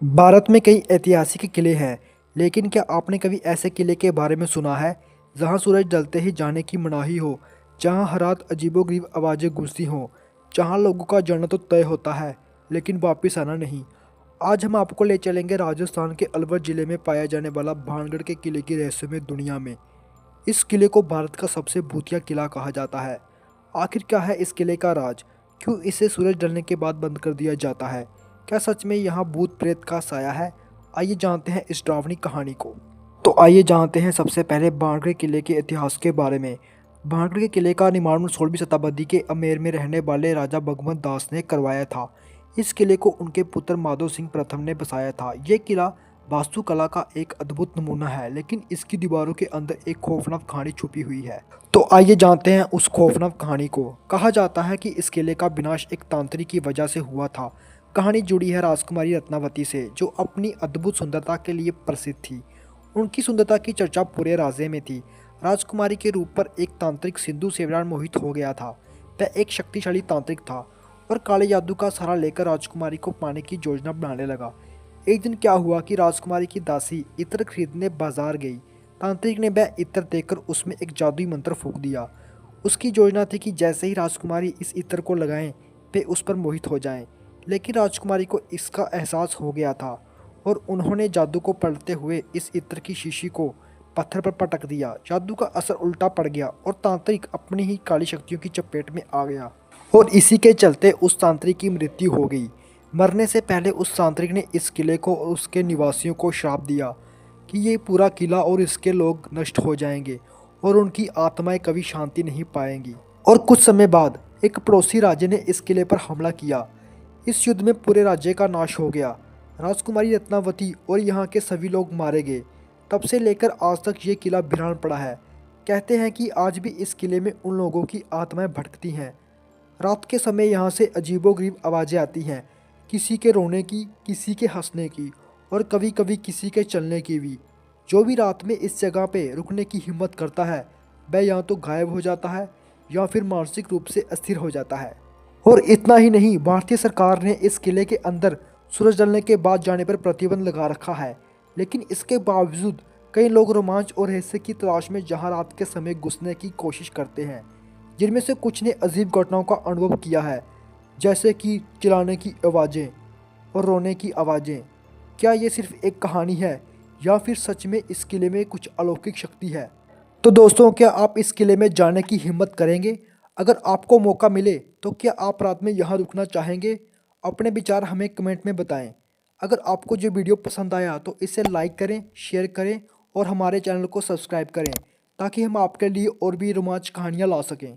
भारत में कई ऐतिहासिक किले हैं, लेकिन क्या आपने कभी ऐसे किले के बारे में सुना है जहां सूरज ढलते ही जाने की मनाही हो, जहां हर रात अजीबोगरीब आवाज़ें गूंजती हों, जहां लोगों का जाना तो तय होता है लेकिन वापस आना नहीं। आज हम आपको ले चलेंगे राजस्थान के अलवर जिले में पाया जाने वाला भानगढ़ के किले की रहस्यमय दुनिया में। इस किले को भारत का सबसे भूतिया किला कहा जाता है। आखिर क्या है इस किले का राज? क्यों इसे सूरज ढलने के बाद बंद कर दिया जाता है? क्या सच में यहाँ भूत प्रेत का साया है? आइए जानते हैं इस डरावनी कहानी को। तो आइए जानते हैं सबसे पहले भानगढ़ किले के इतिहास के बारे में। भानगढ़ के किले का निर्माण 16वीं शताब्दी के अमेर में रहने वाले राजा भगवंत दास ने करवाया था। इस किले को उनके पुत्र माधो सिंह प्रथम ने बसाया था। ये किला वास्तुकला का एक अद्भुत नमूना है, लेकिन इसकी दीवारों के अंदर एक खौफनाक कहानी छुपी हुई है। तो आइए जानते हैं उस खौफनाक कहानी को। कहा जाता है कि इस किले का विनाश एक तांत्रिक की वजह से हुआ था। कहानी जुड़ी है राजकुमारी रत्नावती से, जो अपनी अद्भुत सुंदरता के लिए प्रसिद्ध थी। उनकी सुंदरता की चर्चा पूरे राज्य में थी। राजकुमारी के रूप पर एक तांत्रिक सिंधु सेवरान मोहित हो गया था। वह एक शक्तिशाली तांत्रिक था और काले जादू का सहारा लेकर राजकुमारी को पाने की योजना बनाने लगा। एक दिन क्या हुआ कि राजकुमारी की दासी इत्र खरीदने बाजार गई। तांत्रिक ने वह इत्र देकर उसमें एक जादुई मंत्र फूंक दिया। उसकी योजना थी कि जैसे ही राजकुमारी इस इत्र को लगाएं, वे उस पर मोहित हो जाएं। लेकिन राजकुमारी को इसका एहसास हो गया था और उन्होंने जादू को पलटते हुए इस इत्र की शीशी को पत्थर पर पटक दिया। जादू का असर उल्टा पड़ गया और तांत्रिक अपनी ही काली शक्तियों की चपेट में आ गया और इसी के चलते उस तांत्रिक की मृत्यु हो गई। मरने से पहले उस तांत्रिक ने इस किले को और उसके निवासियों को श्राप दिया कि ये पूरा किला और इसके लोग नष्ट हो जाएंगे और उनकी आत्माएं कभी शांति नहीं पाएंगी। और कुछ समय बाद एक पड़ोसी राज्य ने इस किले पर हमला किया। इस युद्ध में पूरे राज्य का नाश हो गया। राजकुमारी रत्नावती और यहाँ के सभी लोग मारे गए। तब से लेकर आज तक ये किला वीरान पड़ा है। कहते हैं कि आज भी इस किले में उन लोगों की आत्माएं भटकती हैं। रात के समय यहाँ से अजीबोगरीब आवाज़ें आती हैं, किसी के रोने की, किसी के हंसने की और कभी कभी किसी के चलने की भी। जो भी रात में इस जगह पे रुकने की हिम्मत करता है, वह या तो गायब हो जाता है या फिर मानसिक रूप से अस्थिर हो जाता है। और इतना ही नहीं, भारतीय सरकार ने इस किले के अंदर सूरज ढलने के बाद जाने पर प्रतिबंध लगा रखा है। लेकिन इसके बावजूद कई लोग रोमांच और रहस्य की तलाश में जहां रात के समय घुसने की कोशिश करते हैं, जिनमें से कुछ ने अजीब घटनाओं का अनुभव किया है, जैसे कि चिल्लाने की आवाज़ें और रोने की आवाज़ें। क्या ये सिर्फ एक कहानी है या फिर सच में इस किले में कुछ अलौकिक शक्ति है? तो दोस्तों, क्या आप इस किले में जाने की हिम्मत करेंगे? अगर आपको मौका मिले तो क्या आप रात में यहाँ रुकना चाहेंगे? अपने विचार हमें कमेंट में बताएं। अगर आपको जो वीडियो पसंद आया तो इसे लाइक करें, शेयर करें और हमारे चैनल को सब्सक्राइब करें, ताकि हम आपके लिए और भी रोमांच कहानियाँ ला सकें।